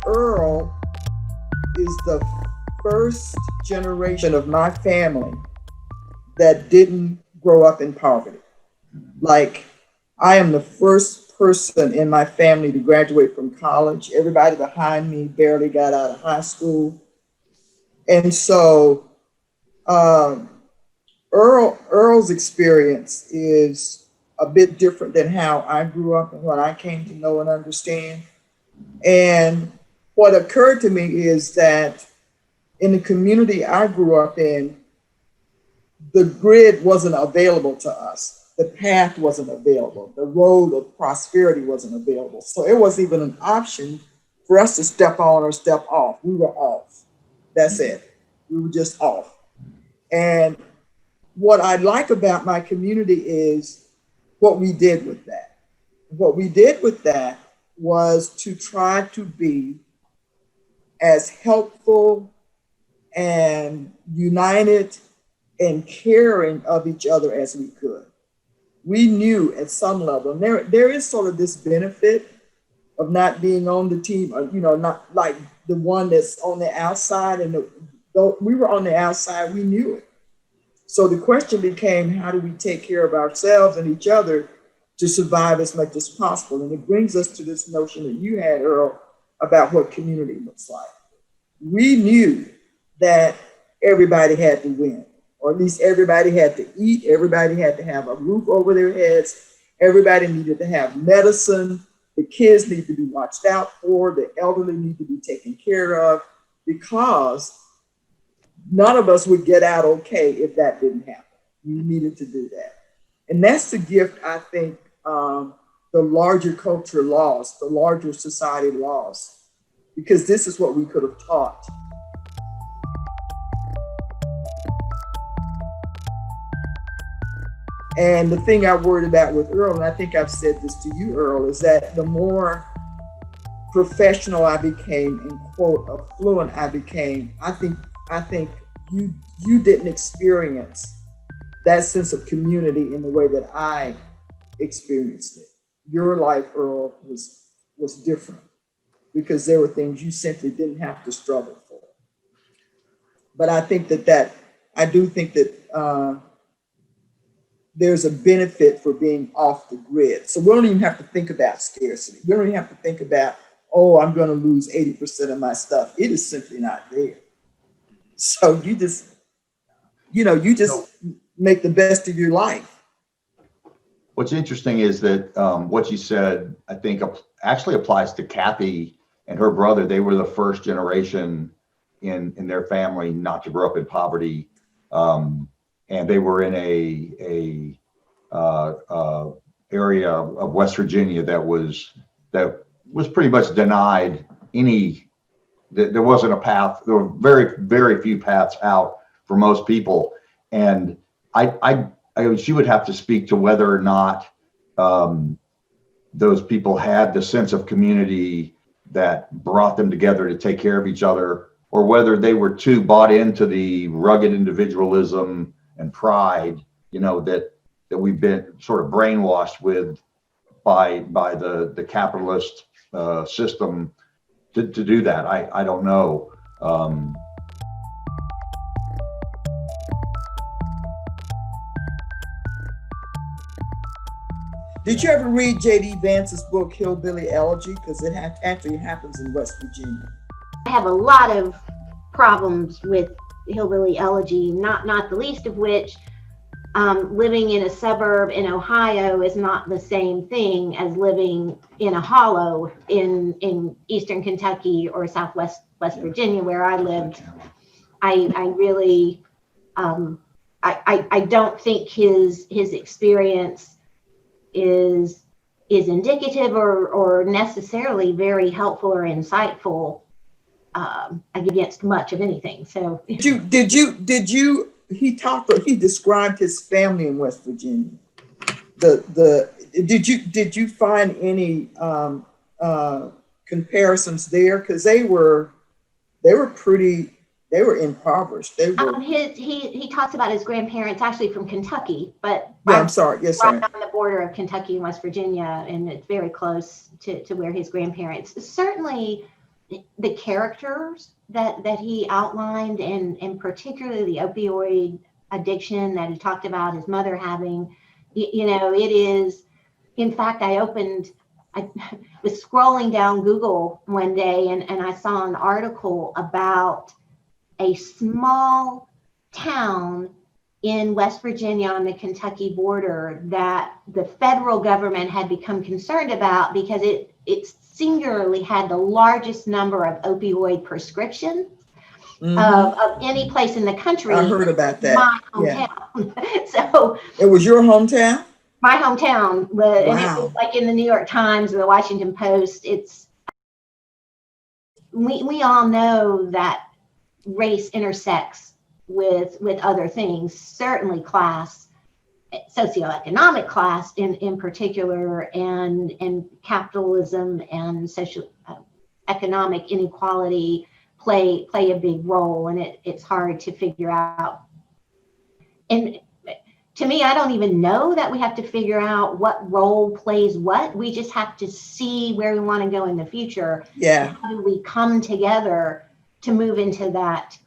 Earl is the first generation of my family that didn't grow up in poverty. Like, I am the first person in my family to graduate from college. Everybody behind me barely got out of high school. And so Earl's experience is a bit different than how I grew up and what I came to know and understand. And what occurred to me is that in the community I grew up in, the grid wasn't available to us. The path wasn't available. The road of prosperity wasn't available. So it wasn't even an option for us to step on or step off. We were off. That's it. We were just off. And what I like about my community is what we did with that. What we did with that was to try to be as helpful and united and caring of each other as we could. We knew at some level, and there is sort of this benefit of not being on the team, or, not like the one that's on the outside. And though we were on the outside, we knew it. So the question became, how do we take care of ourselves and each other to survive as much as possible? And it brings us to this notion that you had, Earl, about what community looks like. We knew that everybody had to win, or at least everybody had to eat, everybody had to have a roof over their heads, everybody needed to have medicine, the kids need to be watched out for, the elderly need to be taken care of, because none of us would get out okay if that didn't happen. We needed to do that. And that's the gift, I think, the larger culture lost, the larger society lost, because this is what we could have taught. And the thing I worried about with Earl, and I think I've said this to you, Earl, is that the more professional I became and quote affluent I became, I think you didn't experience that sense of community in the way that I experienced it. Your life, Earl, was different because there were things you simply didn't have to struggle for. But I think I do think that there's a benefit for being off the grid. So we don't even have to think about scarcity. We don't even have to think about, oh, I'm going to lose 80% of my stuff. It is simply not there. So you just make the best of your life. What's interesting is that what you said, I think, actually applies to Kathy and her brother. They were the first generation in their family not to grow up in poverty. And they were in a area of West Virginia that was pretty much denied any. There wasn't a path. There were very, very few paths out for most people. And she would have to speak to whether or not those people had the sense of community that brought them together to take care of each other, or whether they were too bought into the rugged individualism and pride, that we've been sort of brainwashed with by the capitalist system to do that. I don't know. Did you ever read J.D. Vance's book, Hillbilly Elegy? Because it actually happens in West Virginia. I have a lot of problems with Hillbilly Elegy, not the least of which living in a suburb in Ohio is not the same thing as living in a hollow in eastern Kentucky or southwest West Virginia, where I lived. I really I don't think his experience is indicative or necessarily very helpful or insightful against much of anything. So did you he described his family in West Virginia. Did you find any comparisons there? Because they were impoverished. He talks about his grandparents actually from Kentucky, but I'm sorry. Yes, right on the border of Kentucky and West Virginia, and it's very close to where his grandparents. Certainly, the characters that he outlined, and particularly the opioid addiction that he talked about his mother having, it is, in fact, I was scrolling down Google one day, and I saw an article about a small town in West Virginia on the Kentucky border that the federal government had become concerned about because it singularly had the largest number of opioid prescriptions of any place in the country. I heard about that. My hometown. Yeah. So it was your hometown? My hometown. Wow. And it was like in the New York Times or the Washington Post. We all know that race intersects with other things, certainly class, socioeconomic class in particular, and capitalism and social economic inequality play a big role, and it's hard to figure out. And to me, I don't even know that we have to figure out what role plays what. We just have to see where we want to go in the future. Yeah. How do we come together to move into that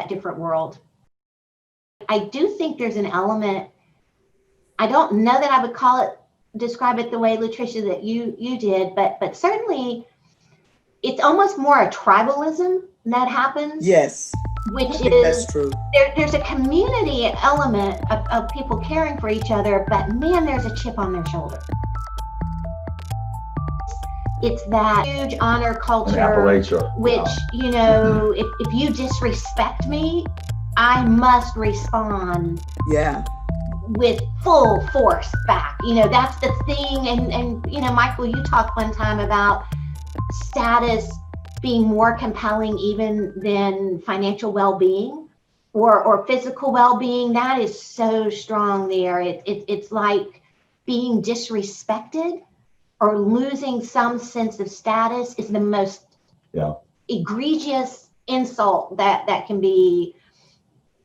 different world? I do think there's an element, I don't know that I would describe it the way, Lutricia, that you did, but certainly it's almost more a tribalism that happens. Yes. Which is, that's true. There's a community element of people caring for each other, but man, there's a chip on their shoulder. It's that huge honor culture, Appalachia, which, if you disrespect me, I must respond. Yeah. With full force back. That's the thing. And Michael, you talked one time about status being more compelling even than financial well-being or physical well-being. That is so strong there. It's like being disrespected or losing some sense of status is the most egregious insult that can be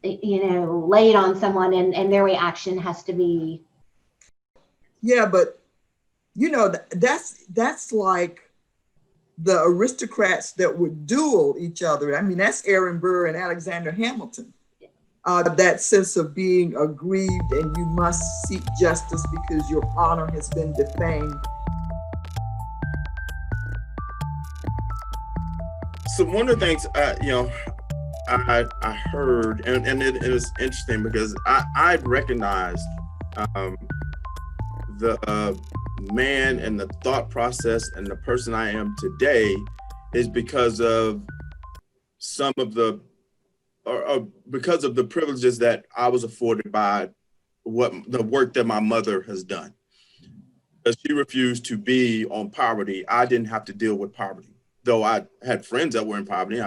laid on someone, and their reaction has to be. Yeah, but that's like the aristocrats that would duel each other. I mean, that's Aaron Burr and Alexander Hamilton. That sense of being aggrieved and you must seek justice because your honor has been defamed. So one of the things, I heard, and it is interesting because I recognized the man and the thought process and the person I am today is because of some of or because of the privileges that I was afforded by the work that my mother has done. As she refused to be on poverty, I didn't have to deal with poverty. Though I had friends that were in poverty,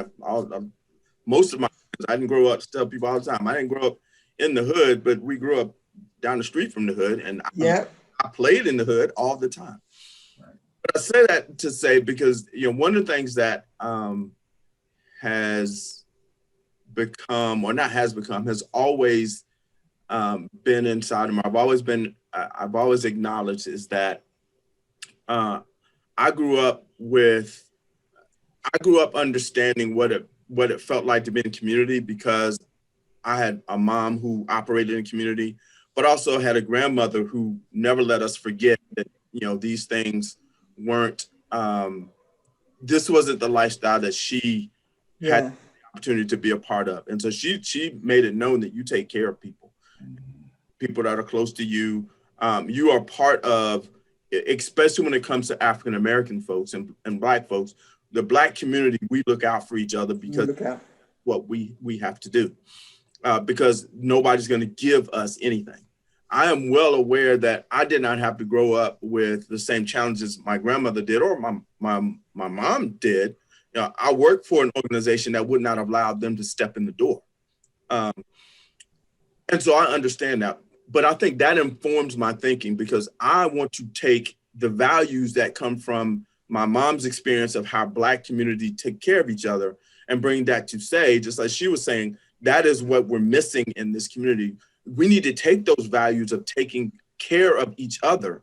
most of my friends, I didn't grow up, tell people all the time, I didn't grow up in the hood, but we grew up down the street from the hood, and I played in the hood all the time. Right. But I say that to say, because one of the things that has always been inside of me, I've always acknowledged, is that I grew up understanding what it felt like to be in community, because I had a mom who operated in community, but also had a grandmother who never let us forget that, these things weren't, this wasn't the lifestyle that she had the opportunity to be a part of. And so she made it known that you take care of people that are close to you. You are part of, especially when it comes to African-American folks and Black folks, the Black community, we look out for each other because what we have to do, because nobody's going to give us anything. I am well aware that I did not have to grow up with the same challenges my grandmother did or my mom did. I worked for an organization that would not have allowed them to step in the door. And so I understand that. But I think that informs my thinking, because I want to take the values that come from my mom's experience of how Black community take care of each other and bring that to say, just like she was saying, that is what we're missing in this community. We need to take those values of taking care of each other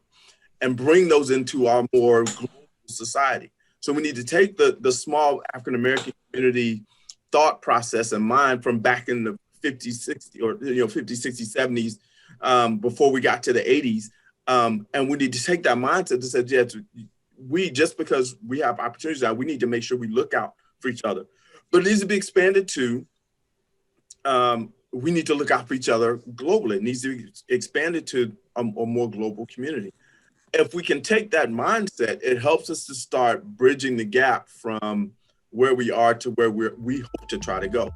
and bring those into our more global society. So we need to take the small African-American community thought process and mind from back in the 50s, 60s, or 50s, 60s, 70s, before we got to the 80s. And we need to take that mindset to say, yeah, just because we have opportunities now, we need to make sure we look out for each other. But it needs to be expanded to, we need to look out for each other globally. It needs to be expanded to a more global community. If we can take that mindset, it helps us to start bridging the gap from where we are to where we hope to try to go.